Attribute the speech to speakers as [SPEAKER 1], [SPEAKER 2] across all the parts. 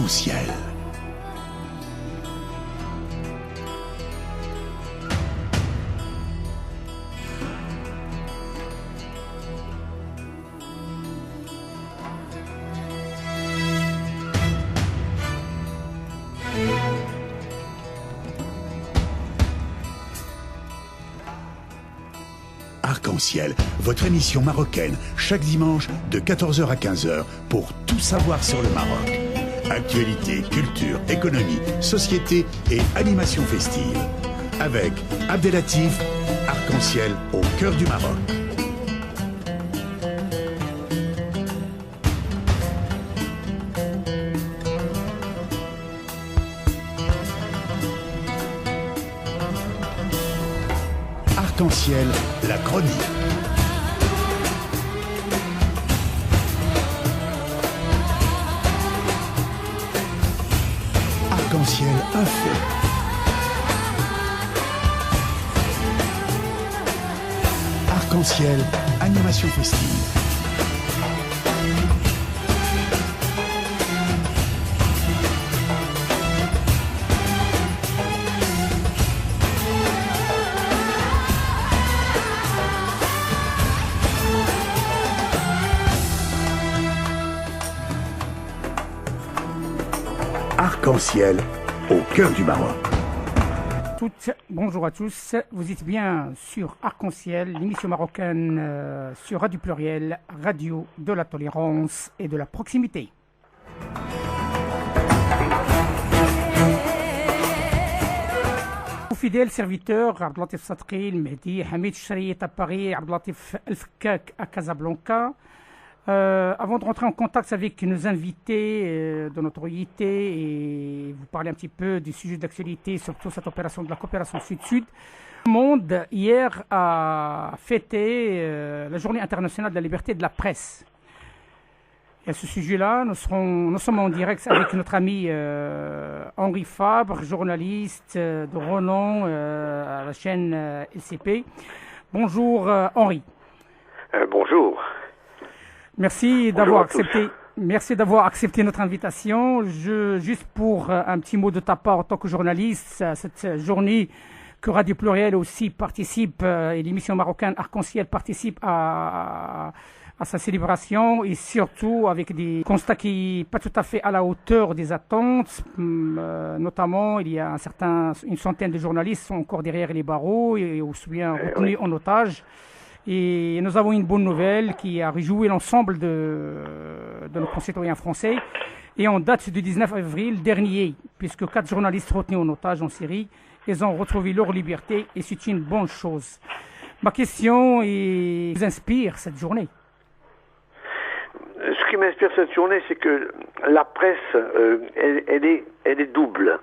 [SPEAKER 1] Arc-en-ciel. Arc-en-ciel, votre émission marocaine, chaque dimanche de 14h à 15h pour tout savoir sur le Maroc. Actualité, culture, économie, société et animation festive. Avec Abdelatif, Arc-en-ciel au cœur du Maroc. Arc-en-ciel, la chronique. Arc-en-ciel, info. Arc-en-ciel, animation festive. Arc-en-ciel, au cœur du Maroc.
[SPEAKER 2] Bonjour à tous, vous êtes bien sur Arc-en-ciel, l'émission marocaine sur Radio Pluriel, radio de la tolérance et de la proximité. Fidèles serviteurs, Abdelatif Sadqil, Mehdi, Hamid Chariet à Paris, Abdelatif El Fkak à Casablanca. Avant de rentrer en contact avec nos invités de notoriété et vous parler un petit peu du sujet d'actualité, surtout cette opération de la coopération Sud-Sud, le monde hier a fêté la journée internationale de la liberté de la presse. Et à ce sujet-là, nous sommes en direct avec notre ami Henri Fabre, journaliste de renom à la chaîne LCP. Bonjour Henri.
[SPEAKER 3] Bonjour.
[SPEAKER 2] Merci d'avoir accepté notre invitation. Juste pour un petit mot de ta part en tant que journaliste, cette journée que Radio Pluriel aussi participe et l'émission marocaine Arc-en-ciel participe à sa célébration et surtout avec des constats qui pas tout à fait à la hauteur des attentes. Notamment, il y a une centaine de journalistes sont encore derrière les barreaux et aussi bien retenus en otage. Et nous avons une bonne nouvelle qui a réjoui l'ensemble de nos concitoyens français. Et en date du 19 avril dernier, puisque 4 journalistes retenus en otage en Syrie, ils ont retrouvé leur liberté et c'est une bonne chose. Ma question vous inspire cette journée?
[SPEAKER 3] Ce qui m'inspire cette journée, c'est que la presse, elle est double.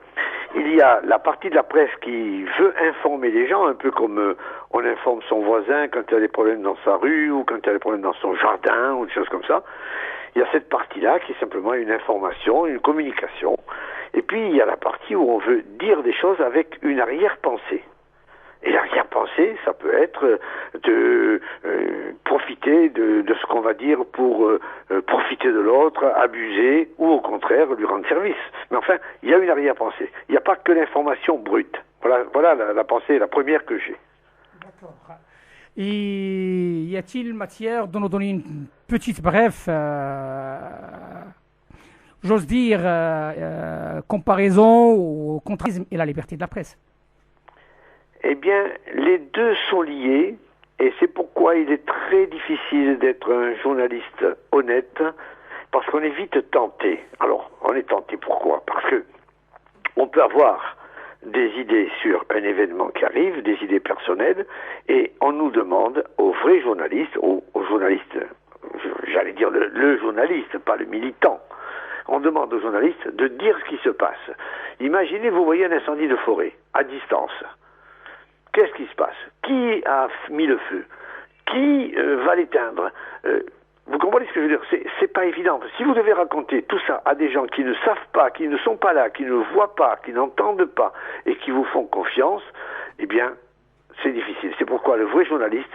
[SPEAKER 3] Il y a la partie de la presse qui veut informer les gens, un peu comme on informe son voisin quand il y a des problèmes dans sa rue ou quand il y a des problèmes dans son jardin ou des choses comme ça. Il y a cette partie-là qui est simplement une information, une communication. Et puis il y a la partie où on veut dire des choses avec une arrière-pensée. Et l'arrière-pensée, ça peut être de profiter de ce qu'on va dire pour profiter de l'autre, abuser, ou au contraire, lui rendre service. Mais enfin, il y a une arrière-pensée. Il n'y a pas que l'information brute. Voilà la pensée, la première que j'ai.
[SPEAKER 2] D'accord. Et y a-t-il matière de nous donner une petite bref, j'ose dire, comparaison au contrarisme et la liberté de la presse?
[SPEAKER 3] Eh bien, les deux sont liés, et c'est pourquoi il est très difficile d'être un journaliste honnête, parce qu'on est vite tenté. Alors, on est tenté pourquoi? Parce que on peut avoir des idées sur un événement qui arrive, des idées personnelles, et on nous demande, aux vrais journalistes, aux journalistes, j'allais dire le journaliste, pas le militant, on demande aux journalistes de dire ce qui se passe. Imaginez, vous voyez un incendie de forêt, à distance. Qu'est-ce qui se passe? Qui a mis le feu? Qui va l'éteindre? Vous comprenez ce que je veux dire? C'est pas évident. Si vous devez raconter tout ça à des gens qui ne savent pas, qui ne sont pas là, qui ne voient pas, qui n'entendent pas et qui vous font confiance, eh bien, c'est difficile. C'est pourquoi le vrai journaliste,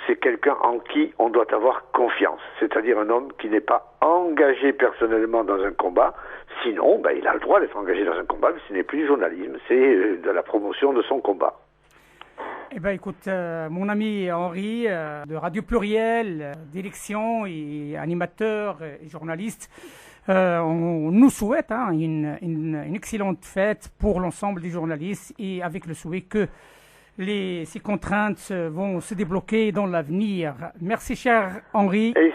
[SPEAKER 3] c'est quelqu'un en qui on doit avoir confiance, c'est-à-dire un homme qui n'est pas engagé personnellement dans un combat, sinon il a le droit d'être engagé dans un combat, mais ce n'est plus du journalisme, c'est de la promotion de son combat.
[SPEAKER 2] Eh bien, écoute, mon ami Henri, de Radio Pluriel, d'élection et animateur et journaliste, on nous souhaite une excellente fête pour l'ensemble des journalistes et avec le souhait que ces contraintes vont se débloquer dans l'avenir. Merci, cher Henri.
[SPEAKER 3] Et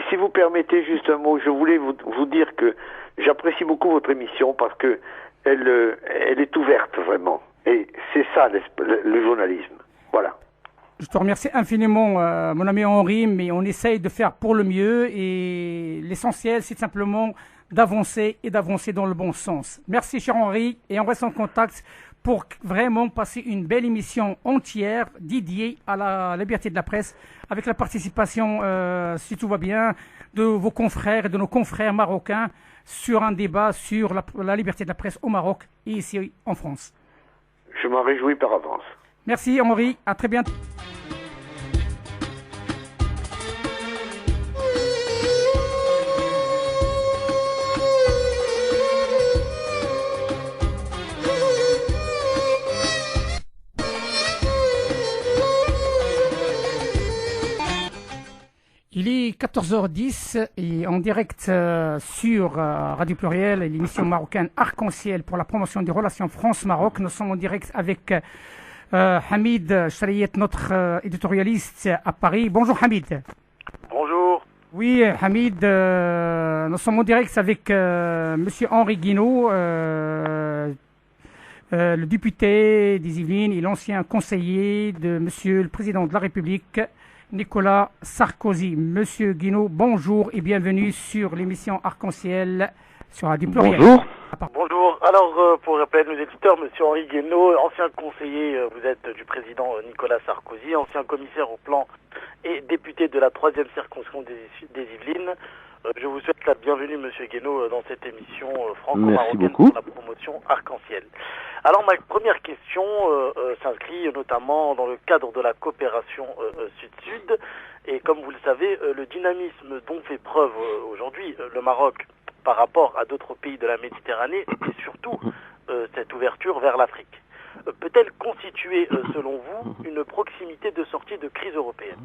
[SPEAKER 3] si vous permettez juste un mot, je voulais vous dire que j'apprécie beaucoup votre émission parce que elle est ouverte vraiment. Et c'est ça le journalisme. Voilà.
[SPEAKER 2] Je te remercie infiniment, mon ami Henri, mais on essaye de faire pour le mieux et l'essentiel, c'est simplement d'avancer et d'avancer dans le bon sens. Merci, cher Henri, et on reste en contact pour vraiment passer une belle émission entière dédiée à la liberté de la presse avec la participation, si tout va bien, de vos confrères et de nos confrères marocains sur un débat sur la liberté de la presse au Maroc et ici en France.
[SPEAKER 3] Je m'en réjouis par avance.
[SPEAKER 2] Merci Henri, à très bientôt. Il est 14h10 et en direct sur Radio Pluriel et l'émission marocaine Arc-en-Ciel pour la promotion des relations France-Maroc. Nous sommes en direct avec Hamid Chariet, notre éditorialiste à Paris. Bonjour Hamid.
[SPEAKER 4] Bonjour.
[SPEAKER 2] Oui Hamid, nous sommes en direct avec Monsieur Henri Guinaud, le député des Yvelines et l'ancien conseiller de Monsieur le Président de la République, Nicolas Sarkozy. Monsieur Guinaud, bonjour et bienvenue sur l'émission Arc-en-Ciel sur Radio Pluriel.
[SPEAKER 4] Bonjour. Bonjour. Alors, pour rappeler à nos éditeurs, monsieur Henri Guinaud, ancien conseiller, vous êtes du président Nicolas Sarkozy, ancien commissaire au plan et député de la 3e circonscription des Yvelines. Je vous souhaite la bienvenue, monsieur Guinaud, dans cette émission franco-marocaine pour la promotion Arc-en-Ciel. Alors, ma première question s'inscrit notamment dans le cadre de la coopération Sud-Sud. Et comme vous le savez, le dynamisme dont fait preuve aujourd'hui le Maroc par rapport à d'autres pays de la Méditerranée et surtout cette ouverture vers l'Afrique. Peut-elle constituer, selon vous, une proximité de sortie de crise européenne ?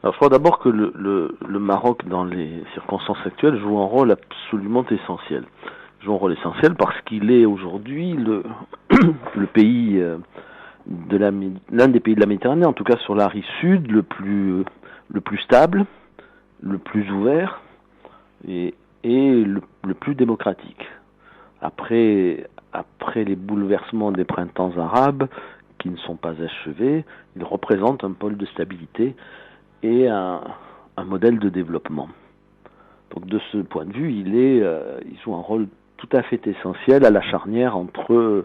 [SPEAKER 5] Alors, je crois d'abord que le Maroc, dans les circonstances actuelles, joue un rôle absolument essentiel. Il joue un rôle essentiel parce qu'il est aujourd'hui le pays l'un des pays de la Méditerranée, en tout cas sur la rive sud, le plus stable, le plus ouvert et le plus démocratique. Après les bouleversements des printemps arabes, qui ne sont pas achevés, il représente un pôle de stabilité et un modèle de développement. Donc de ce point de vue, il joue un rôle tout à fait essentiel à la charnière entre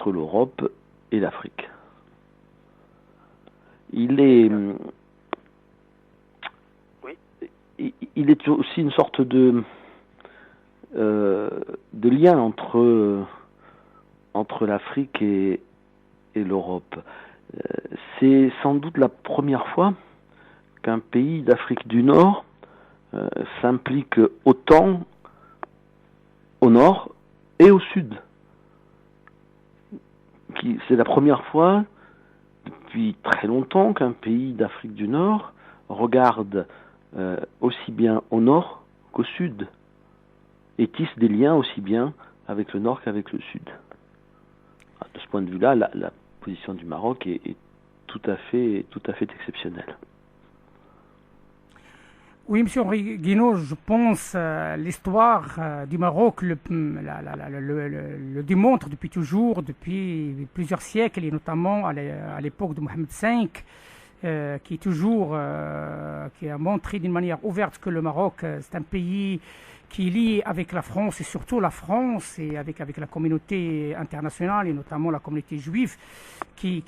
[SPEAKER 5] l'Europe et l'Afrique. Il est aussi une sorte de lien entre l'Afrique et l'Europe. C'est sans doute la première fois qu'un pays d'Afrique du Nord s'implique autant au nord et au sud. C'est la première fois depuis très longtemps qu'un pays d'Afrique du Nord regarde aussi bien au nord qu'au sud et tisse des liens aussi bien avec le nord qu'avec le sud. De ce point de vue-là, la position du Maroc est tout à fait exceptionnelle.
[SPEAKER 2] Oui, M. Henri Guinaud, je pense l'histoire du Maroc le démontre depuis toujours, depuis plusieurs siècles, et notamment à l'époque de Mohamed V, qui a montré d'une manière ouverte que le Maroc, c'est un pays qui est lié avec la France, et surtout la France, et avec la communauté internationale, et notamment la communauté juive, qui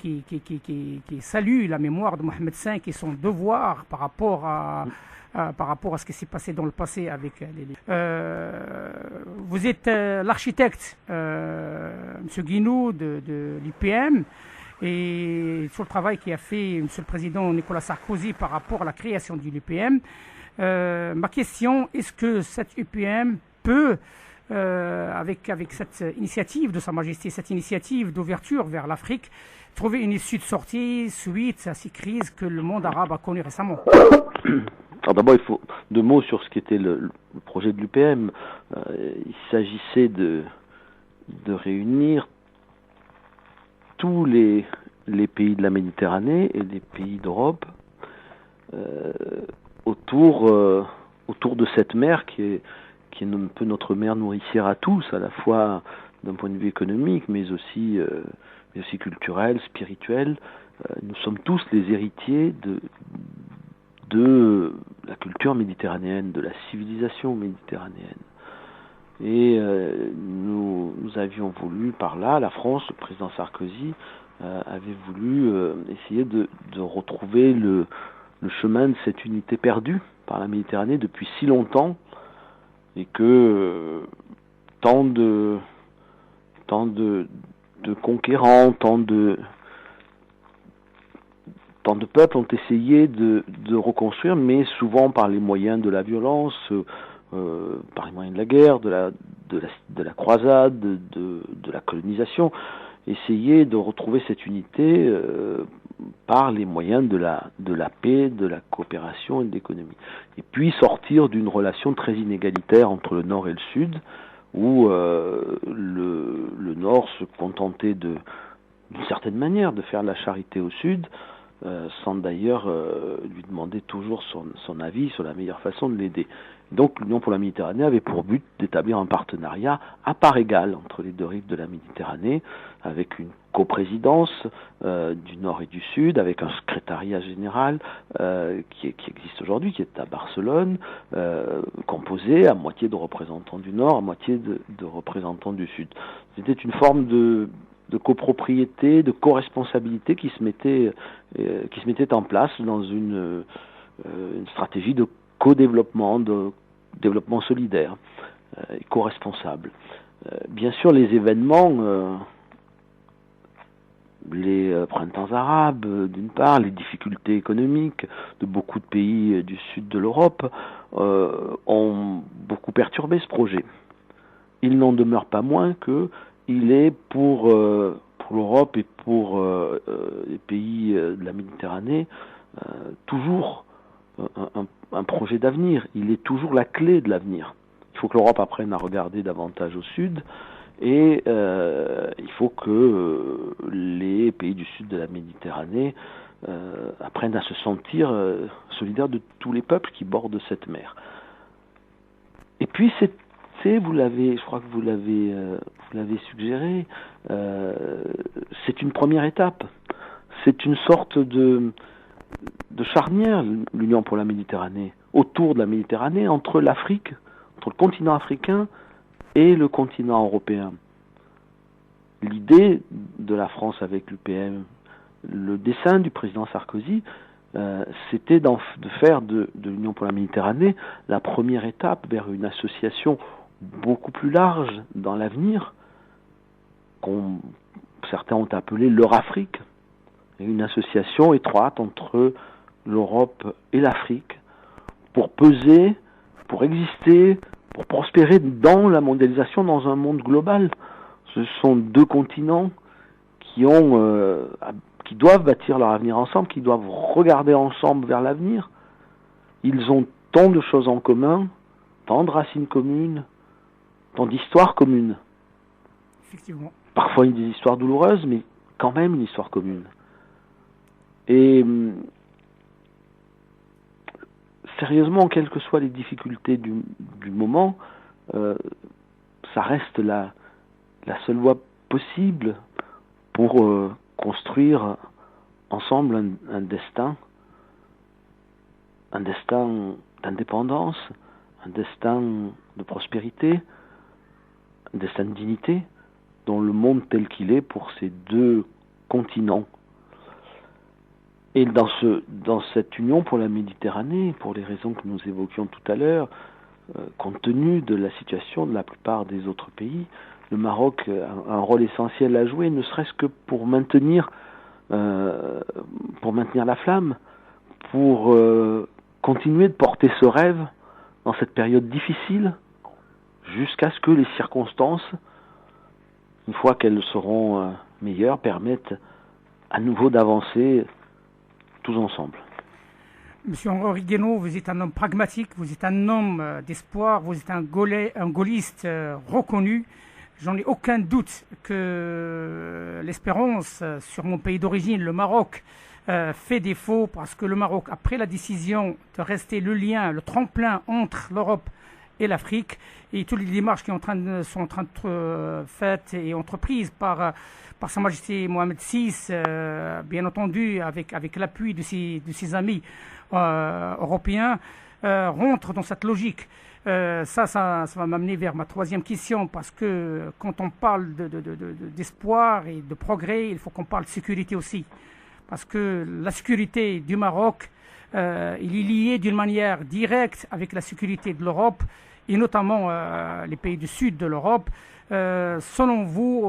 [SPEAKER 2] salue la mémoire de Mohamed V et son devoir par rapport à ce qui s'est passé dans le passé avec vous êtes l'architecte, M. Guinaud, de l'IPM, et sur le travail qu'a fait M. le Président Nicolas Sarkozy par rapport à la création du l'UPM. Ma question, est-ce que cette UPM peut, avec cette initiative de Sa Majesté, cette initiative d'ouverture vers l'Afrique, trouver une issue de sortie suite à ces crises que le monde arabe a connues récemment?
[SPEAKER 5] Alors d'abord, il faut 2 mots sur ce qu'était le projet de l'UPM. Il s'agissait de réunir tous les pays de la Méditerranée et les pays d'Europe autour de cette mer qui est un peu notre mer nourricière à tous, à la fois d'un point de vue économique, mais aussi culturel, spirituel. Nous sommes tous les héritiers de la culture méditerranéenne, de la civilisation méditerranéenne. Et nous avions voulu, par là, la France, le président Sarkozy, avait voulu essayer de retrouver le chemin de cette unité perdue par la Méditerranée depuis si longtemps, et que tant de conquérants, tant de peuples ont essayé de reconstruire, mais souvent par les moyens de la violence, par les moyens de la guerre, de la croisade, de la colonisation, essayer de retrouver cette unité par les moyens de la paix, de la coopération et de l'économie. Et puis sortir d'une relation très inégalitaire entre le Nord et le Sud, où le Nord se contentait d'une certaine manière de faire la charité au Sud, sans d'ailleurs lui demander toujours son avis sur la meilleure façon de l'aider. Donc l'Union pour la Méditerranée avait pour but d'établir un partenariat à part égale entre les 2 rives de la Méditerranée, avec une coprésidence du Nord et du Sud, avec un secrétariat général qui existe aujourd'hui, qui est à Barcelone, composé à moitié de représentants du Nord, à moitié de représentants du Sud. C'était une forme de copropriété, de co-responsabilité qui se mettait en place dans une stratégie de co-développement, de développement solidaire et co-responsable. Bien sûr, les événements, les printemps arabes, d'une part, les difficultés économiques de beaucoup de pays du sud de l'Europe ont beaucoup perturbé ce projet. Il n'en demeure pas moins qu'il est pour l'Europe et pour les pays de la Méditerranée toujours un projet d'avenir. Il est toujours la clé de l'avenir. Il faut que l'Europe apprenne à regarder davantage au sud, et il faut que les pays du sud de la Méditerranée apprennent à se sentir solidaires de tous les peuples qui bordent cette mer. Et puis je crois que vous l'avez suggéré, c'est une première étape. C'est une sorte de charnière, l'Union pour la Méditerranée, autour de la Méditerranée, entre l'Afrique, entre le continent africain et le continent européen. L'idée de la France avec l'UPM, le dessein du président Sarkozy, c'était de faire de l'Union pour la Méditerranée la première étape vers une association beaucoup plus large dans l'avenir, certains ont appelé l'Eurafrique, une association étroite entre l'Europe et l'Afrique pour peser, pour exister, pour prospérer dans la mondialisation, dans un monde global. Ce sont 2 continents qui doivent bâtir leur avenir ensemble, qui doivent regarder ensemble vers l'avenir. Ils ont tant de choses en commun, tant de racines communes, tant d'histoires communes.
[SPEAKER 2] Effectivement.
[SPEAKER 5] Parfois des histoires douloureuses, mais quand même une histoire commune. Et sérieusement, quelles que soient les difficultés du moment, ça reste la seule voie possible pour construire ensemble un destin d'indépendance, un destin de prospérité, un destin de dignité dans le monde tel qu'il est pour ces 2 continents. Et dans cette union pour la Méditerranée, pour les raisons que nous évoquions tout à l'heure, compte tenu de la situation de la plupart des autres pays, le Maroc a un rôle essentiel à jouer, ne serait-ce que pour maintenir pour maintenir la flamme, pour continuer de porter ce rêve dans cette période difficile, jusqu'à ce que les circonstances, une fois qu'elles seront meilleures, permettent à nouveau d'avancer tous ensemble.
[SPEAKER 2] Monsieur Henri Guénaud, vous êtes un homme pragmatique, vous êtes un homme d'espoir, vous êtes un gaulliste reconnu. J'en ai aucun doute que l'espérance sur mon pays d'origine, le Maroc, fait défaut, parce que le Maroc, après la décision de rester le lien, le tremplin entre l'Europe et l'Afrique, et toutes les démarches qui sont en train d'être faites et entreprises par Sa Majesté Mohamed VI, bien entendu avec l'appui de ses amis européens, rentre dans cette logique. Ça va m'amener vers ma troisième question, parce que quand on parle d'espoir et de progrès, il faut qu'on parle de sécurité aussi. Parce que la sécurité du Maroc, il est lié d'une manière directe avec la sécurité de l'Europe, et notamment les pays du sud de l'Europe. Selon vous,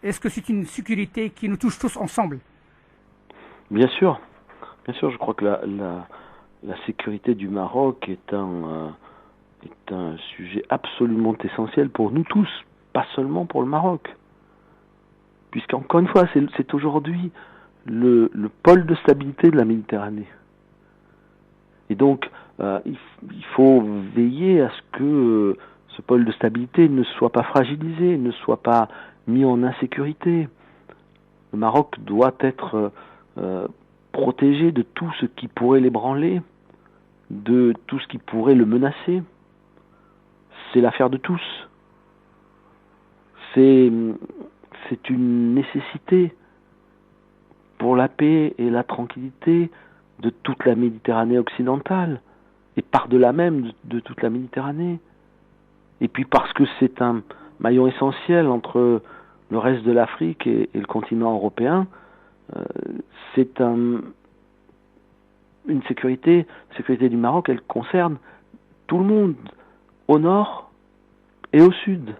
[SPEAKER 2] est-ce que c'est une sécurité qui nous touche tous ensemble?
[SPEAKER 5] Bien sûr, je crois que la sécurité du Maroc est un sujet absolument essentiel pour nous tous, pas seulement pour le Maroc. Puisqu'encore une fois, c'est aujourd'hui le pôle de stabilité de la Méditerranée. Et donc, il faut veiller à ce que ce pôle de stabilité ne soit pas fragilisé, ne soit pas mis en insécurité. Le Maroc doit être protégé de tout ce qui pourrait l'ébranler, de tout ce qui pourrait le menacer. C'est l'affaire de tous. C'est une nécessité pour la paix et la tranquillité de toute la Méditerranée occidentale, et par-delà même de toute la Méditerranée. Et puis parce que c'est un maillon essentiel entre le reste de l'Afrique et le continent européen, c'est une sécurité du Maroc, elle concerne tout le monde, au nord et au sud.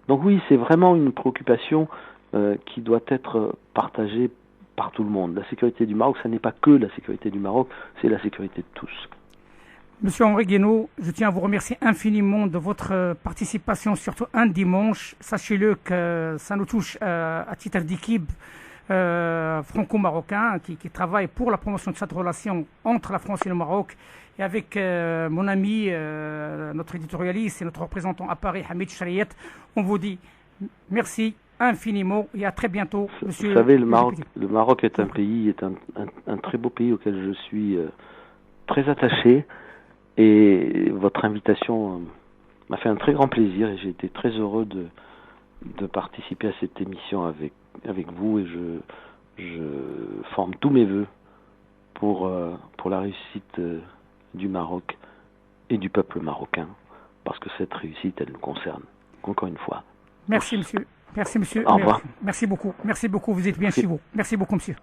[SPEAKER 5] Donc oui, c'est vraiment une préoccupation qui doit être partagée par tout le monde. La sécurité du Maroc, ça n'est pas que la sécurité du Maroc, c'est la sécurité de tous.
[SPEAKER 2] Monsieur Henri Guénaud, je tiens à vous remercier infiniment de votre participation, surtout un dimanche. Sachez-le que ça nous touche à titre d'équipe franco-marocain qui travaille pour la promotion de cette relation entre la France et le Maroc. Et avec mon ami, notre éditorialiste et notre représentant à Paris, Hamid Chariet, on vous dit merci infiniment et à très bientôt, monsieur.
[SPEAKER 5] Vous savez, le Maroc est un pays, un très beau pays auquel je suis très attaché, et votre invitation m'a fait un très grand plaisir, et j'ai été très heureux de participer à cette émission avec vous, et je forme tous mes vœux pour la réussite du Maroc et du peuple marocain, parce que cette réussite, elle nous concerne, encore une fois.
[SPEAKER 2] Merci, monsieur. Merci, monsieur.
[SPEAKER 5] Au revoir.
[SPEAKER 2] Merci beaucoup. Merci beaucoup. Vous êtes bien chez vous. Merci beaucoup, monsieur.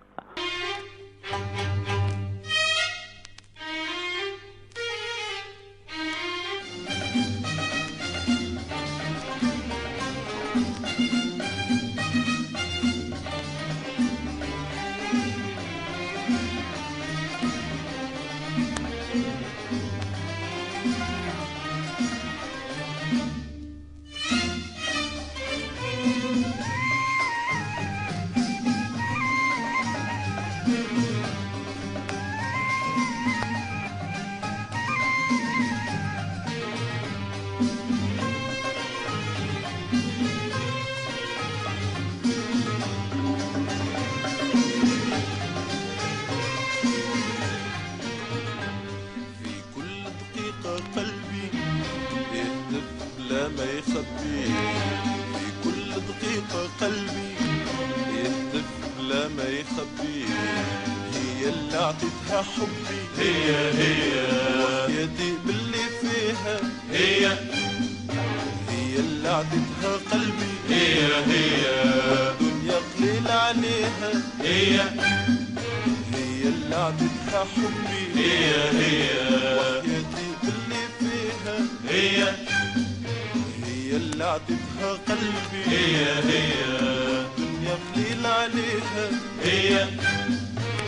[SPEAKER 6] هي اللي عطتها قلبي هي الدنيا الدنيا بليل عليها هي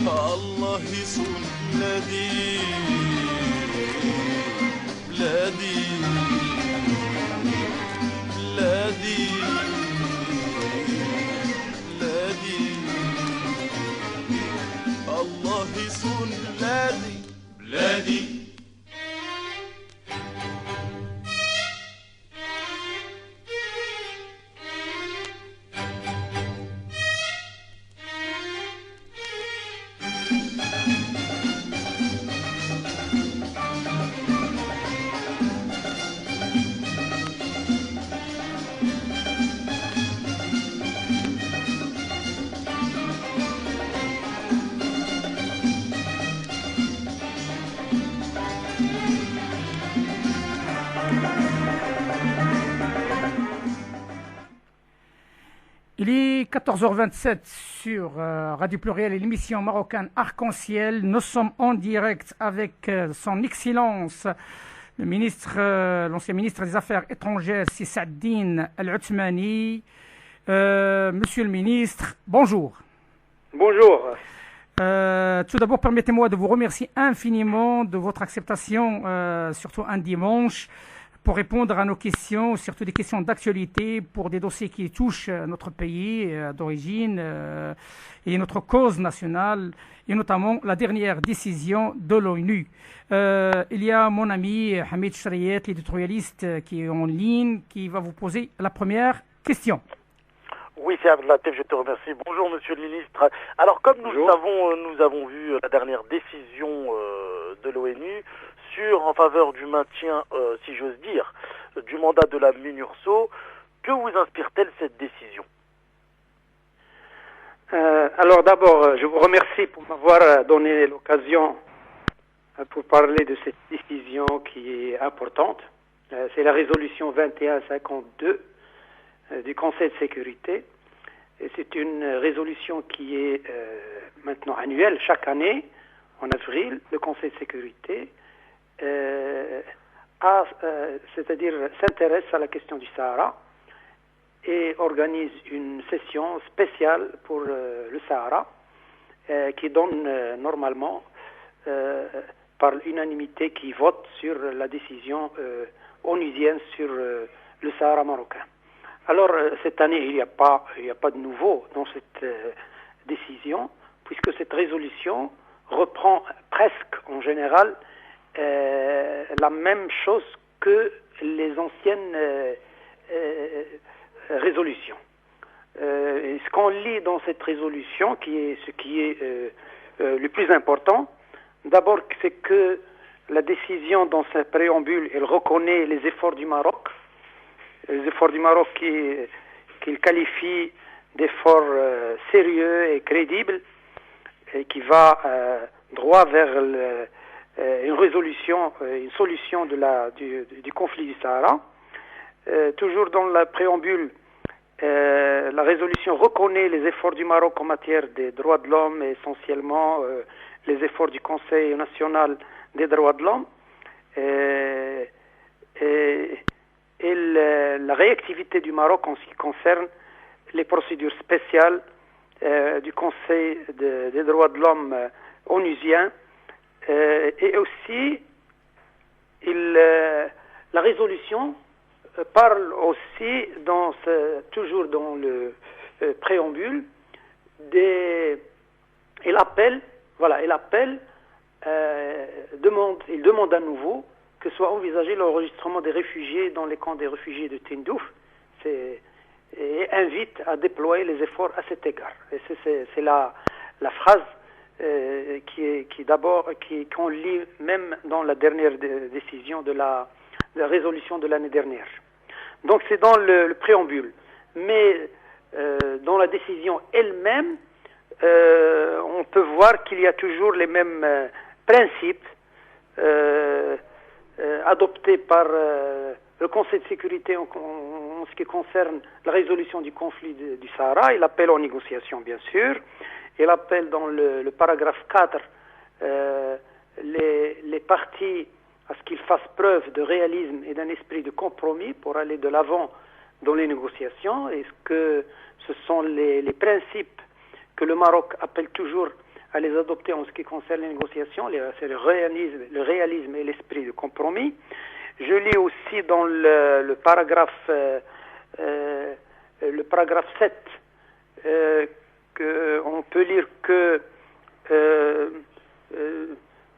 [SPEAKER 6] الله يصون بلادي بلادي بلادي بلادي الله يصون بلادي بلادي.
[SPEAKER 2] Il est 14h27 sur Radio Pluriel et l'émission marocaine Arc-en-Ciel. Nous sommes en direct avec son Excellence, le ministre, l'ancien ministre des Affaires étrangères, Si Saadine Al-Othmani. Monsieur le ministre, bonjour.
[SPEAKER 7] Bonjour.
[SPEAKER 2] Tout d'abord, permettez-moi de vous remercier infiniment de votre acceptation, surtout un dimanche, pour répondre à nos questions, surtout des questions d'actualité, pour des dossiers qui touchent notre pays d'origine et notre cause nationale, et notamment la dernière décision de l'ONU. Il y a mon ami Hamid Shrayet, l'éditorialiste, qui est en ligne, qui va vous poser la première question.
[SPEAKER 4] Oui, c'est Abdelatif, je te remercie. Bonjour, monsieur le ministre. Alors, comme nous le savons, nous avons vu la dernière décision de l'ONU en faveur du maintien, si j'ose dire, du mandat de la MINURSO. Que vous inspire-t-elle cette décision?
[SPEAKER 7] Alors d'abord, je vous remercie pour m'avoir donné l'occasion pour parler de cette décision qui est importante. C'est la résolution 2152 du Conseil de sécurité. Et c'est une résolution qui est maintenant annuelle, chaque année, en avril, le Conseil de sécurité c'est-à-dire s'intéresse à la question du Sahara et organise une session spéciale pour le Sahara qui donne normalement par l'unanimité qui vote sur la décision onusienne sur le Sahara marocain. Alors cette année il n'y a pas de nouveau dans cette décision, puisque cette résolution reprend presque en général la même chose que les anciennes résolutions. Et ce qu'on lit dans cette résolution, ce qui est le plus important, d'abord c'est que la décision dans sa préambule, elle reconnaît les efforts du Maroc, qu'il qualifie d'efforts sérieux et crédibles, et qui va droit vers une résolution, une solution du conflit du Sahara. Toujours dans la préambule, la résolution reconnaît les efforts du Maroc en matière des droits de l'homme, et essentiellement les efforts du Conseil national des droits de l'homme, et la réactivité du Maroc en ce qui concerne les procédures spéciales du Conseil des droits de l'homme onusien. Et aussi, la résolution parle aussi, toujours dans le préambule, il demande à nouveau que soit envisagé l'enregistrement des réfugiés dans les camps des réfugiés de Tindouf, et invite à déployer les efforts à cet égard. Et c'est la phrase qu'on lit même dans la dernière décision de la résolution de l'année dernière. Donc c'est dans le préambule. Mais dans la décision elle-même, on peut voir qu'il y a toujours les mêmes principes adoptés par le Conseil de sécurité en ce qui concerne la résolution du conflit du Sahara. Il appelle en négociation, bien sûr. Il appelle dans le paragraphe 4 les parties à ce qu'ils fassent preuve de réalisme et d'un esprit de compromis pour aller de l'avant dans les négociations. Est-ce que ce sont les principes que le Maroc appelle toujours à les adopter en ce qui concerne les négociations, c'est le réalisme et l'esprit de compromis. Je lis aussi dans le paragraphe 7 qu'on peut lire que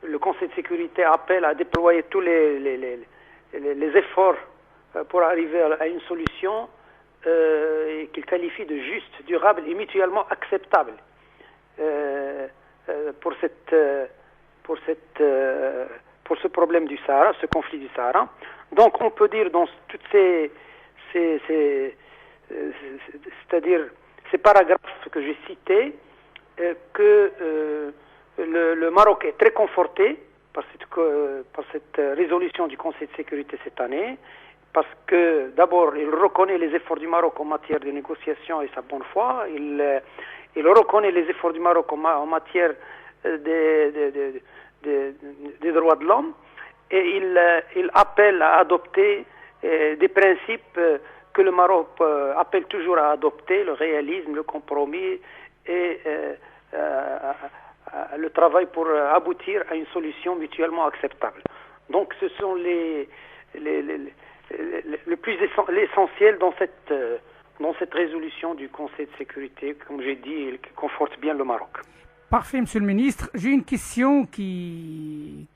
[SPEAKER 7] le Conseil de sécurité appelle à déployer tous les efforts pour arriver à une solution et qu'il qualifie de juste, durable et mutuellement acceptable pour ce problème du Sahara, ce conflit du Sahara. Donc on peut dire dans toutes c'est-à-dire ces paragraphes que j'ai cités que le Maroc est très conforté par cette résolution du Conseil de sécurité cette année, parce que d'abord il reconnaît les efforts du Maroc en matière de négociation et sa bonne foi, il reconnaît les efforts du Maroc en matière des droits de l'homme, et il appelle à adopter des principes que le Maroc appelle toujours à adopter, le réalisme, le compromis et le travail pour aboutir à une solution mutuellement acceptable. Donc ce sont l'essentiel dans cette résolution du Conseil de sécurité, comme j'ai dit, qui conforte bien le Maroc.
[SPEAKER 2] Parfait, Monsieur le Ministre. J'ai une question qui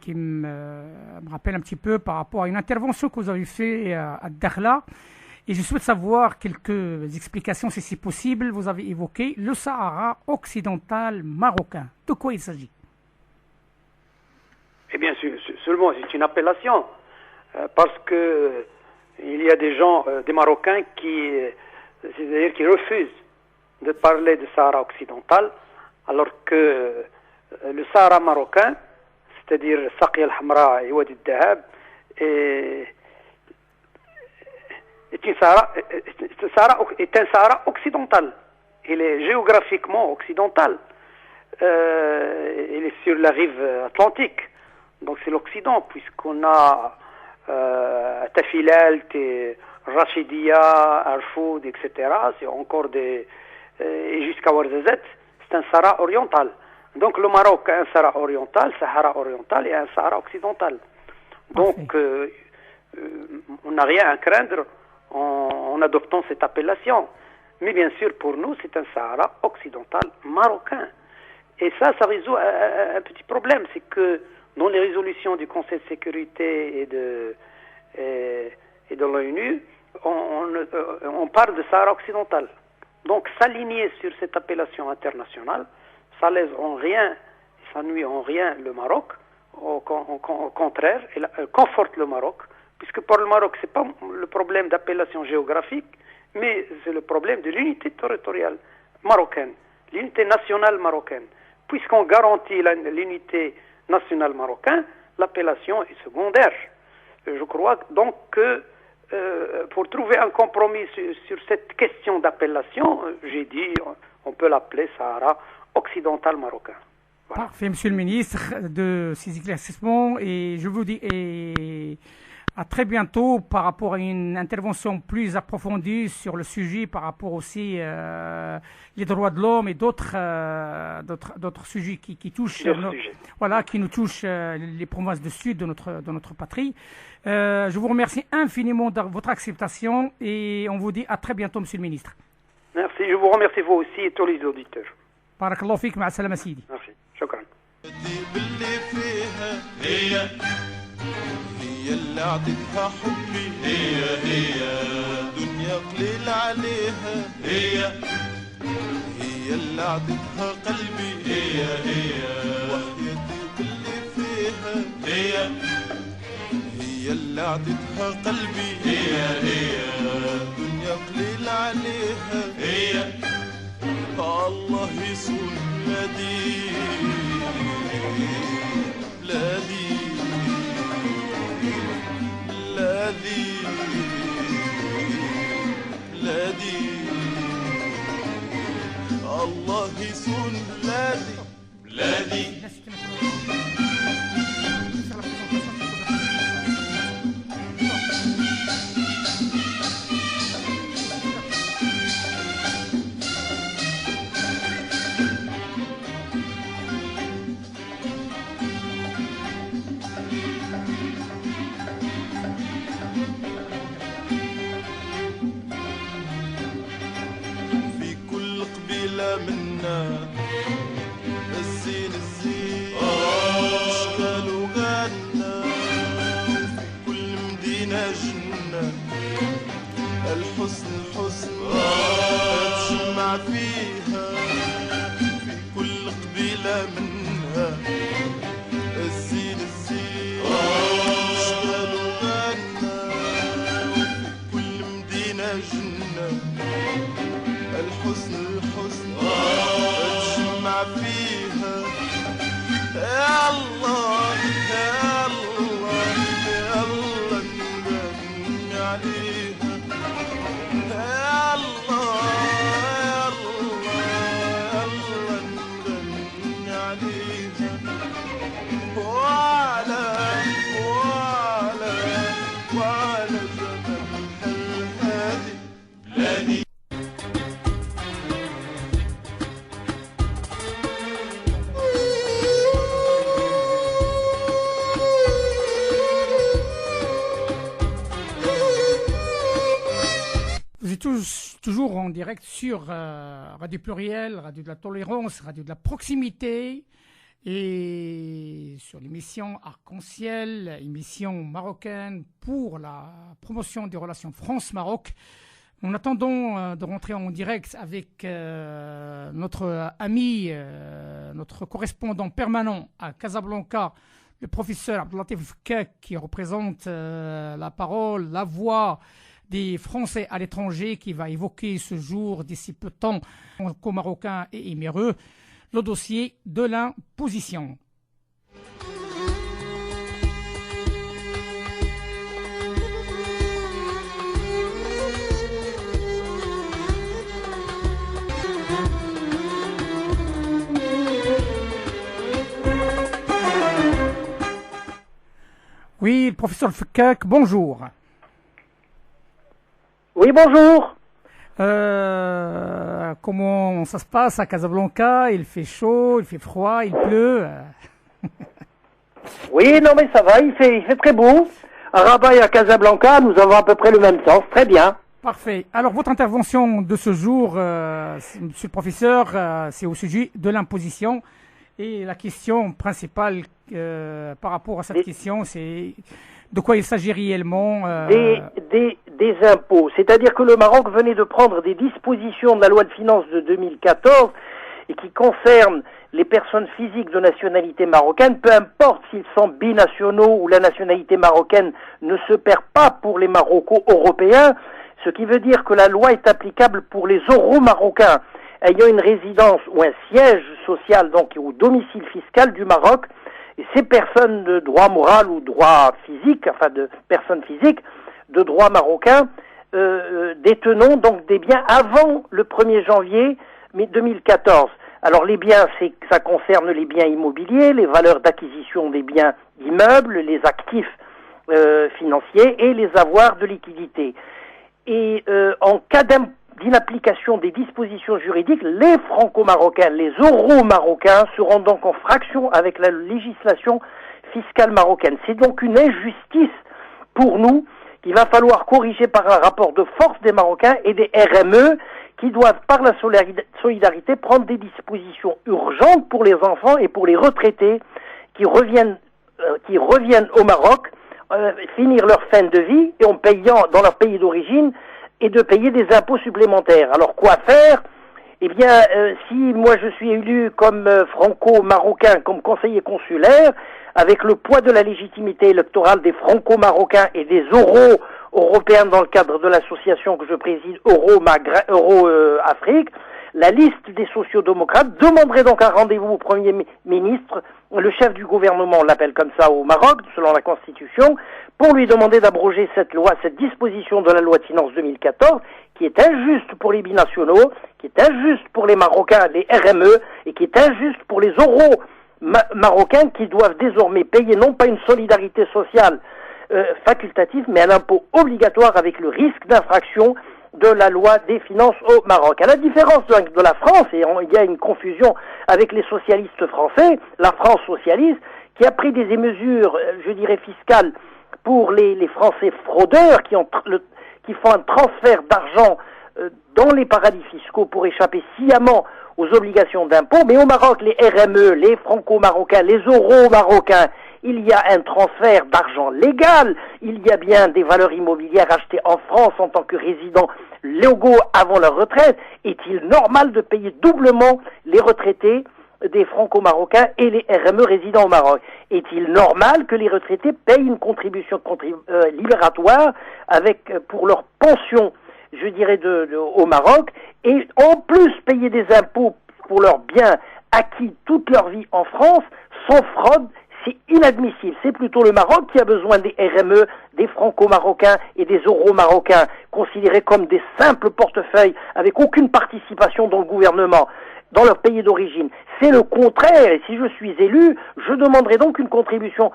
[SPEAKER 2] me rappelle un petit peu par rapport à une intervention que vous avez faite à Dakhla. Et je souhaite savoir quelques explications, si c'est possible. Vous avez évoqué le Sahara occidental marocain. De quoi il s'agit?
[SPEAKER 7] Eh bien, seulement, c'est une appellation. Parce que il y a des gens, des Marocains, c'est-à-dire qui refusent de parler de Sahara occidental, alors que le Sahara marocain, c'est-à-dire Saqia al-Hamra et Wadi al-Dahab, est un Sahara occidental. Il est géographiquement occidental. Il est sur la rive atlantique. Donc c'est l'Occident, puisqu'on a Tafilalt, Rachidia, Arfoud, etc. C'est encore et jusqu'à Ouarzazate, c'est un Sahara oriental. Donc le Maroc a un Sahara oriental, Sahara oriental et un Sahara occidental. Donc on n'a rien à craindre en adoptant cette appellation. Mais bien sûr, pour nous, c'est un Sahara occidental marocain. Et ça résout un petit problème, c'est que dans les résolutions du Conseil de sécurité et de l'ONU, on parle de Sahara occidental. Donc s'aligner sur cette appellation internationale, ça lèse en rien, ça nuit en rien le Maroc. Au contraire, elle conforte le Maroc, puisque pour le Maroc, c'est pas le problème d'appellation géographique, mais c'est le problème de l'unité territoriale marocaine, l'unité nationale marocaine. Puisqu'on garantit l'unité nationale marocaine, l'appellation est secondaire. Je crois donc que pour trouver un compromis sur cette question d'appellation, j'ai dit on peut l'appeler Sahara occidental marocain. Voilà.
[SPEAKER 2] Parfait, Monsieur le Ministre, de ces éclaircissements, et je vous dis à très bientôt par rapport à une intervention plus approfondie sur le sujet, par rapport aussi les droits de l'homme et d'autres sujets qui touchent qui nous touchent les provinces du sud de notre patrie. Je vous remercie infiniment de votre acceptation et on vous dit à très bientôt, Monsieur le Ministre.
[SPEAKER 7] Merci, je vous remercie vous aussi et tous les auditeurs.
[SPEAKER 2] Barakallahu fik, ma'a salama sidi.
[SPEAKER 7] Merci, shukran.
[SPEAKER 6] هي اللي عطتها حبي هي دنيا قليل عليها هي اللي عطتها قلبي هي وحياتي باللي فيها هي اللي عطتها قلبي هي دنيا قليل عليها الله يصون بلادي بلادي الله يصون بلادي مدينة جنة الحسن حسن تجمع فيها في كل قبيلة منها الزين الزين اشتغل وغنى في كل مدينة جنة الحسن الحسن تجمع فيها يا الله يا الله يا الله نغني عليها يا الله يا الله يا الله نغني عليها وعلى زمن هادي بلادي.
[SPEAKER 2] Vous êtes toujours en direct sur Radio Pluriel, Radio de la Tolérance, Radio de la Proximité et sur l'émission Arc-en-Ciel, émission marocaine pour la promotion des relations France-Maroc. En attendant de rentrer en direct avec notre ami, notre correspondant permanent à Casablanca, le professeur Abdelatif Fkak, qui représente la parole, la voix des Français à l'étranger, qui va évoquer ce jour d'ici peu de temps franco-marocain et émireux, le dossier de l'imposition. Oui, le professeur Fkak, bonjour.
[SPEAKER 7] Oui, bonjour.
[SPEAKER 2] Comment ça se passe à Casablanca? Il fait chaud, il fait froid, il pleut.
[SPEAKER 7] Oui, non mais ça va, il fait très beau. À Rabat et à Casablanca, nous avons à peu près le même sens, très bien.
[SPEAKER 2] Parfait. Alors, votre intervention de ce jour, monsieur le professeur, c'est au sujet de l'imposition. Et la question principale par rapport à cette question, c'est de quoi il s'agit réellement
[SPEAKER 7] des impôts. C'est-à-dire que le Maroc venait de prendre des dispositions de la loi de finances de 2014 et qui concernent les personnes physiques de nationalité marocaine, peu importe s'ils sont binationaux ou la nationalité marocaine ne se perd pas pour les Maroco-européens, ce qui veut dire que la loi est applicable pour les euro-marocains ayant une résidence ou un siège social, donc au domicile fiscal du Maroc. Et ces personnes de droit moral ou droit physique, enfin de personnes physiques de droit marocain, détenons donc des biens avant le 1er janvier 2014. Alors les biens, ça concerne les biens immobiliers, les valeurs d'acquisition des biens immeubles, les actifs financiers et les avoirs de liquidité. Et en cas d'inapplication des dispositions juridiques, les franco-marocains, les euro-marocains seront donc en fraction avec la législation fiscale marocaine. C'est donc une injustice pour nous qu'il va falloir corriger par un rapport de force des Marocains et des RME qui doivent, par la solidarité, prendre des dispositions urgentes pour les enfants et pour les retraités qui reviennent au Maroc, finir leur fin de vie et en payant dans leur pays d'origine et de payer des impôts supplémentaires. Alors quoi faire? Eh bien, si moi je suis élu comme franco-marocain, comme conseiller consulaire, avec le poids de la légitimité électorale des franco-marocains et des euro-européens dans le cadre de l'association que je préside, Euro-Afrique, la liste des sociodémocrates demanderait donc un rendez-vous au Premier ministre, le chef du gouvernement, on l'appelle comme ça au Maroc, selon la Constitution, pour lui demander d'abroger cette loi, cette disposition de la loi de finances 2014, qui est injuste pour les binationaux, qui est injuste pour les Marocains, les RME, et qui est injuste pour les euro-marocains qui doivent désormais payer non pas une solidarité sociale facultative, mais un impôt obligatoire avec le risque d'infraction de la loi des finances au Maroc. À la différence de la France, et il y a une confusion avec les socialistes français, la France socialiste, qui a pris des mesures, je dirais, fiscales pour les Français fraudeurs qui font un transfert d'argent dans les paradis fiscaux pour échapper sciemment aux obligations d'impôt. Mais au Maroc, les RME, les franco-marocains, les euro-marocains,
[SPEAKER 8] il y a un transfert d'argent légal, il y a bien des valeurs immobilières achetées en France en tant que résidents légaux avant leur retraite. Est-il normal de payer doublement les retraités des franco-marocains et les RME résidents au Maroc? Est-il normal que les retraités payent une contribution libératoire pour leur pension, je dirais, au Maroc, et en plus payer des impôts pour leurs biens acquis toute leur vie en France sans fraude? C'est inadmissible. C'est plutôt le Maroc qui a besoin des RME, des franco-marocains et des euro-marocains, considérés comme des simples portefeuilles avec aucune participation dans le gouvernement, dans leur pays d'origine. C'est le contraire, et si je suis élu, je demanderai donc une contribution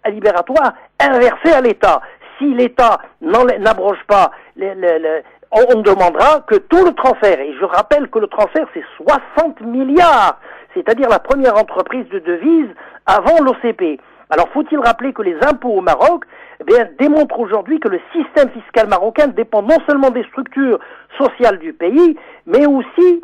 [SPEAKER 8] libératoire inversée à l'État. Si l'État n'abroge pas, on demandera que tout le transfert, et je rappelle que le transfert c'est 60 milliards, c'est-à-dire la première entreprise de devises avant l'OCP. Alors faut-il rappeler que les impôts au Maroc démontrent aujourd'hui que le système fiscal marocain dépend non seulement des structures sociales du pays, mais aussi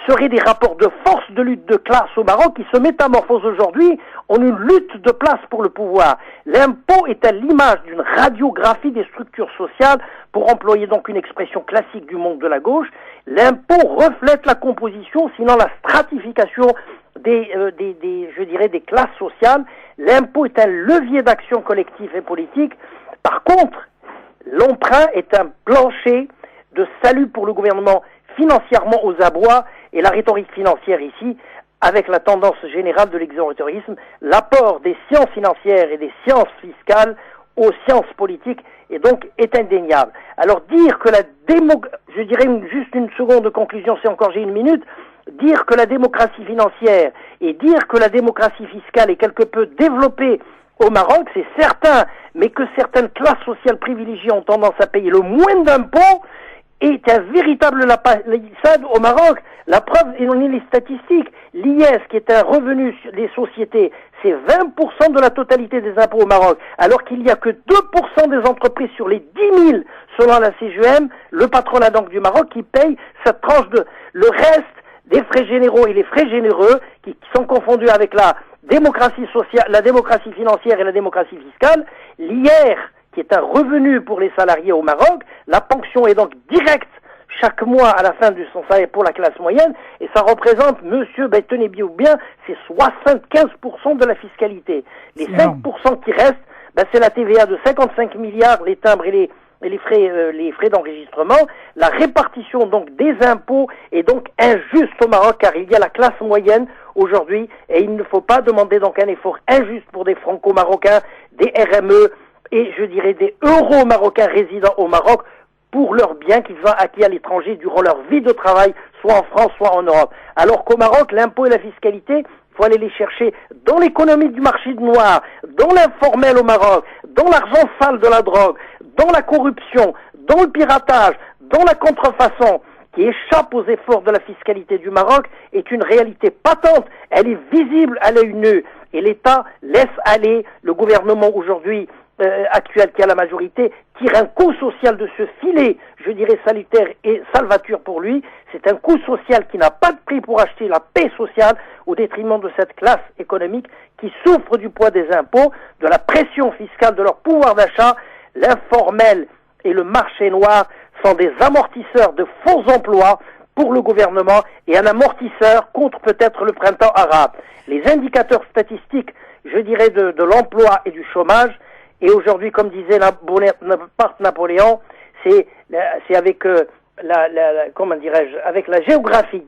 [SPEAKER 8] seraient des rapports de force de lutte de classe au Maroc qui se métamorphosent aujourd'hui en une lutte de place pour le pouvoir. L'impôt est à l'image d'une radiographie des structures sociales, pour employer donc une expression classique du monde de la gauche. L'impôt reflète la composition, sinon la stratification des classes sociales. L'impôt est un levier d'action collective et politique. Par contre, l'emprunt est un plancher de salut pour le gouvernement financièrement aux abois, et la rhétorique financière ici, avec la tendance générale de l'exotérisme, l'apport des sciences financières et des sciences fiscales aux sciences politiques est donc est indéniable. Alors dire que je dirais juste une seconde de conclusion, si encore j'ai une minute, dire que la démocratie financière et dire que la démocratie fiscale est quelque peu développée au Maroc, c'est certain, mais que certaines classes sociales privilégiées ont tendance à payer le moins d'impôts, est un véritable lapalissade au Maroc. La preuve, et on est les statistiques, l'IS, qui est un revenu des sociétés, c'est 20% de la totalité des impôts au Maroc, alors qu'il n'y a que 2% des entreprises sur les 10 000, selon la CGM, le patronat donc du Maroc, qui paye cette tranche le reste des frais généraux et les frais généreux, qui sont confondus avec la démocratie sociale, la démocratie financière et la démocratie fiscale. L'IR, qui est un revenu pour les salariés au Maroc, la ponction est donc directe chaque mois à la fin de son salaire pour la classe moyenne, et ça représente, monsieur, tenez bien ou bien, c'est 75% de la fiscalité. Les 5% qui restent, c'est la TVA de 55 milliards, les timbres et les frais d'enregistrement. La répartition donc des impôts est donc injuste au Maroc, car il y a la classe moyenne aujourd'hui, et il ne faut pas demander donc un effort injuste pour des franco-marocains, des RME, et je dirais des euro-marocains résidant au Maroc pour leurs biens qu'ils ont acquis à l'étranger durant leur vie de travail, soit en France, soit en Europe. Alors qu'au Maroc, l'impôt et la fiscalité, il faut aller les chercher dans l'économie du marché noir, dans l'informel au Maroc, dans l'argent sale de la drogue, dans la corruption, dans le piratage, dans la contrefaçon, qui échappe aux efforts de la fiscalité du Maroc, est une réalité patente. Elle est visible à l'œil nu. Et l'État laisse aller le gouvernement aujourd'hui actuel qui a la majorité, tire un coup social de ce filet, je dirais salutaire et salvature pour lui. C'est un coup social qui n'a pas de prix pour acheter la paix sociale au détriment de cette classe économique qui souffre du poids des impôts, de la pression fiscale, de leur pouvoir d'achat. L'informel et le marché noir sont des amortisseurs de faux emplois pour le gouvernement et un amortisseur contre peut-être le printemps arabe. Les indicateurs statistiques, je dirais, de l'emploi et du chômage. Et aujourd'hui, comme disait Napoléon, c'est avec avec la géographie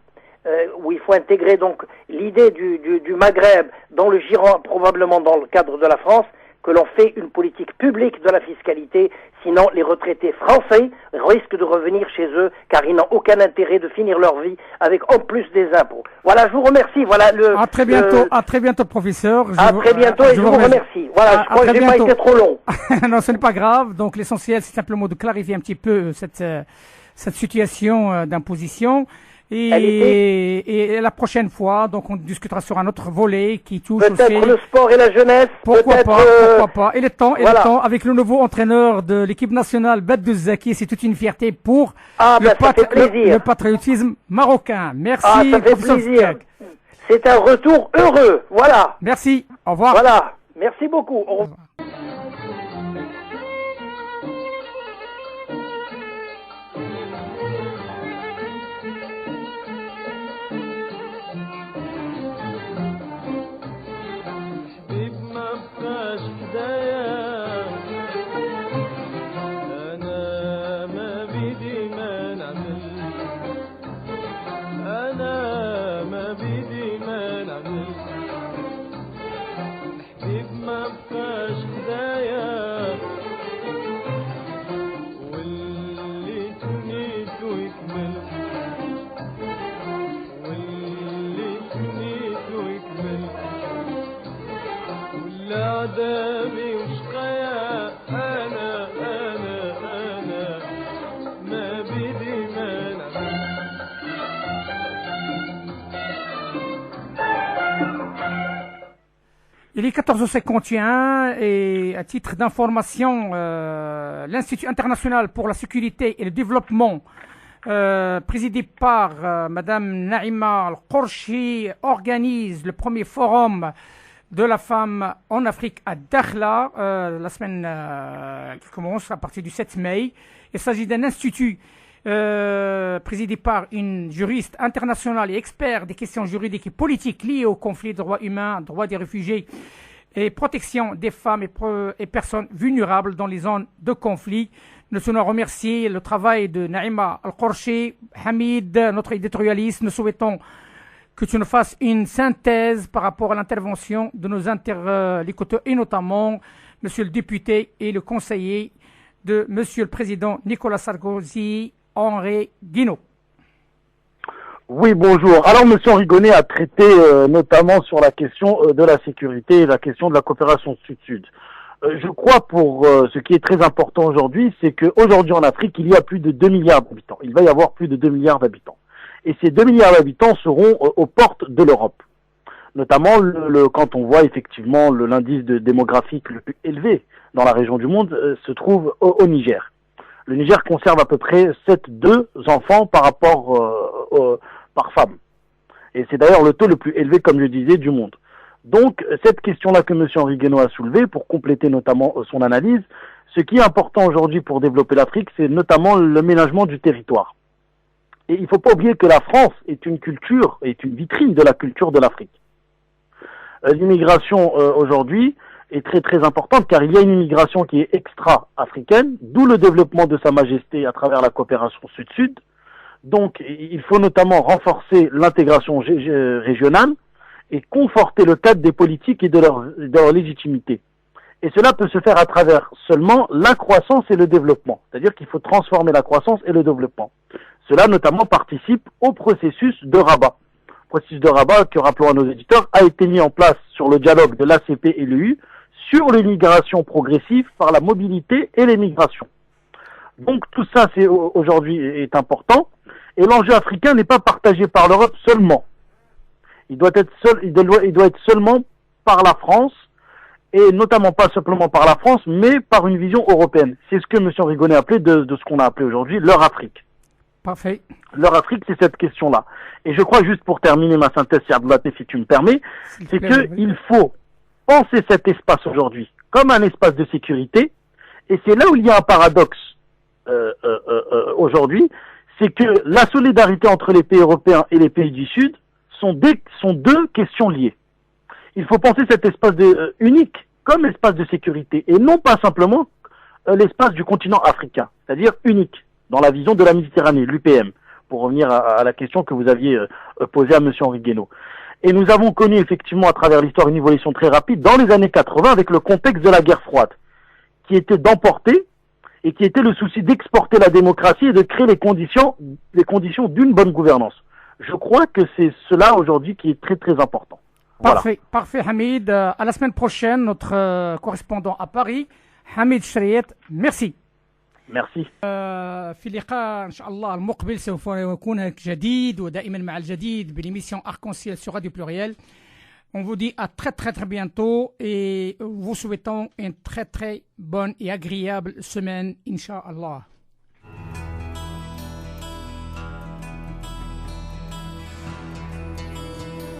[SPEAKER 8] où il faut intégrer donc l'idée du Maghreb dans le giron, probablement dans le cadre de la France, que l'on fait une politique publique de la fiscalité. Sinon, les retraités français risquent de revenir chez eux, car ils n'ont aucun intérêt de finir leur vie avec en plus des impôts. Voilà, je vous remercie. Voilà
[SPEAKER 2] à très bientôt, professeur.
[SPEAKER 8] À très bientôt, et je vous remercie. Voilà, je crois que j'ai pas été trop long.
[SPEAKER 2] Non, ce n'est pas grave. Donc, l'essentiel, c'est simplement de clarifier un petit peu cette situation d'imposition. Et la prochaine fois, donc on discutera sur un autre volet qui touche
[SPEAKER 8] peut-être
[SPEAKER 2] aussi
[SPEAKER 8] le sport et la jeunesse.
[SPEAKER 2] Pourquoi pas. Et le temps, avec le nouveau entraîneur de l'équipe nationale, Badou Zaki, c'est toute une fierté pour le patriotisme marocain. Merci.
[SPEAKER 8] Ça fait plaisir. C'est un retour heureux. Voilà.
[SPEAKER 2] Merci. Au revoir.
[SPEAKER 8] Voilà. Merci beaucoup. Au revoir.
[SPEAKER 2] Il est 14h51 et à titre d'information, l'Institut international pour la sécurité et le développement, présidé par Madame Naïma Al-Qorchi, organise le premier forum de la femme en Afrique à Dakhla, la semaine qui commence à partir du 7 mai. Il s'agit d'un institut présidé par une juriste internationale et expert des questions juridiques et politiques liées aux conflits de droits humains, droits des réfugiés et protection des femmes et personnes vulnérables dans les zones de conflit. Nous tenons à remercier le travail de Naïma Al-Qorchi. Hamid, notre éditorialiste, nous souhaitons que tu nous fasses une synthèse par rapport à l'intervention de nos interlocuteurs et notamment Monsieur le député et le conseiller de Monsieur le Président Nicolas Sarkozy, Henri Guinaud.
[SPEAKER 9] Oui, bonjour. Alors, M. Henri Gonnet a traité notamment sur la question de la sécurité et la question de la coopération sud-sud. Je crois pour ce qui est très important aujourd'hui, c'est qu'aujourd'hui en Afrique, il y a plus de 2 milliards d'habitants. Il va y avoir plus de 2 milliards d'habitants. Et ces 2 milliards d'habitants seront aux portes de l'Europe. Notamment quand on voit effectivement l'indice démographique le plus élevé dans la région du monde se trouve au Niger. Le Niger conserve à peu près 7,2 enfants par rapport par femme. Et c'est d'ailleurs le taux le plus élevé, comme je disais, du monde. Donc, cette question-là que M. Henri Guinaud a soulevée, pour compléter notamment son analyse, ce qui est important aujourd'hui pour développer l'Afrique, c'est notamment le ménagement du territoire. Et il ne faut pas oublier que la France est une culture, est une vitrine de la culture de l'Afrique. L'immigration aujourd'hui est très très importante car il y a une immigration qui est extra-africaine, d'où le développement de Sa Majesté à travers la coopération sud-sud. Donc il faut notamment renforcer l'intégration régionale et conforter le cadre des politiques et de leur légitimité. Et cela peut se faire à travers seulement la croissance et le développement. C'est-à-dire qu'il faut transformer la croissance et le développement. Cela notamment participe au processus de Rabat. Le processus de Rabat, que rappelons à nos éditeurs, a été mis en place sur le dialogue de l'ACP et l'EU sur l'immigration progressive par la mobilité et l'émigration. Donc tout ça aujourd'hui est important et l'enjeu africain n'est pas partagé par l'Europe seulement. Il doit être seulement par la France et notamment pas simplement par la France mais par une vision européenne. C'est ce que M. Henri Gonnet a appelé de ce qu'on a appelé aujourd'hui leur Afrique.
[SPEAKER 2] Parfait.
[SPEAKER 9] Leur Afrique, c'est cette question-là. Et je crois juste pour terminer ma synthèse, si tu me permets, c'est qu'il faut penser cet espace aujourd'hui comme un espace de sécurité. Et c'est là où il y a un paradoxe aujourd'hui, c'est que la solidarité entre les pays européens et les pays du Sud sont deux questions liées. Il faut penser cet espace unique comme espace de sécurité et non pas simplement l'espace du continent africain, c'est-à-dire unique dans la vision de la Méditerranée, l'UPM, pour revenir à la question que vous aviez posée à M. Henri Guinaud. Et nous avons connu effectivement à travers l'histoire une évolution très rapide dans les années 80 avec le contexte de la guerre froide, qui était d'emporter et qui était le souci d'exporter la démocratie et de créer les conditions d'une bonne gouvernance. Je crois que c'est cela aujourd'hui qui est très très important.
[SPEAKER 2] Parfait, voilà. Parfait Hamid. À la semaine prochaine, notre correspondant à Paris, Hamid Chriet. Merci.
[SPEAKER 9] Merci.
[SPEAKER 2] في اللقاء إن شاء الله المقبل سوف يكون جديد ودائما مع الجديد بالإميسيون Arc-en-Ciel sur Radio Pluriel. On vous dit à très très très bientôt et vous souhaitons une très très bonne et agréable semaine, Inch'Allah.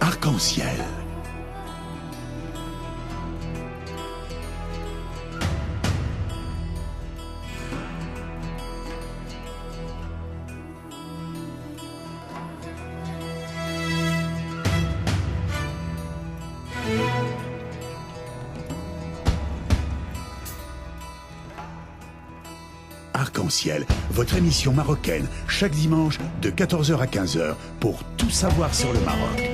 [SPEAKER 1] Arc-en-Ciel. Arc-en-Ciel, votre émission marocaine, chaque dimanche de 14h à 15h pour tout savoir sur le Maroc.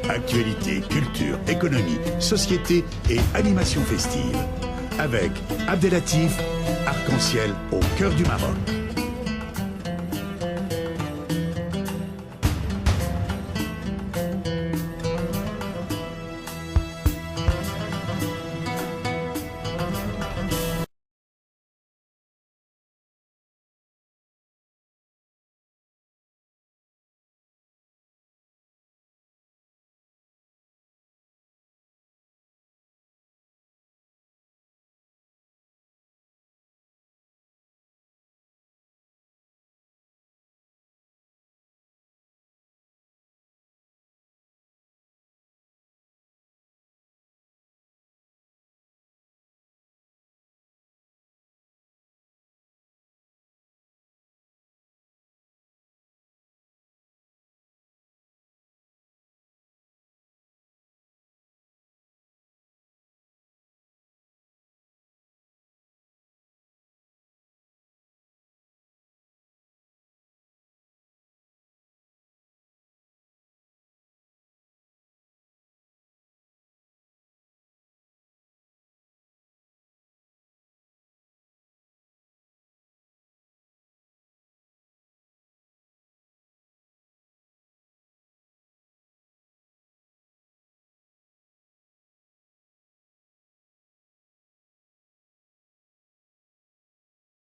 [SPEAKER 1] Actualité, culture, économie, société et animation festive. Avec Abdelatif, Arc-en-Ciel au cœur du Maroc.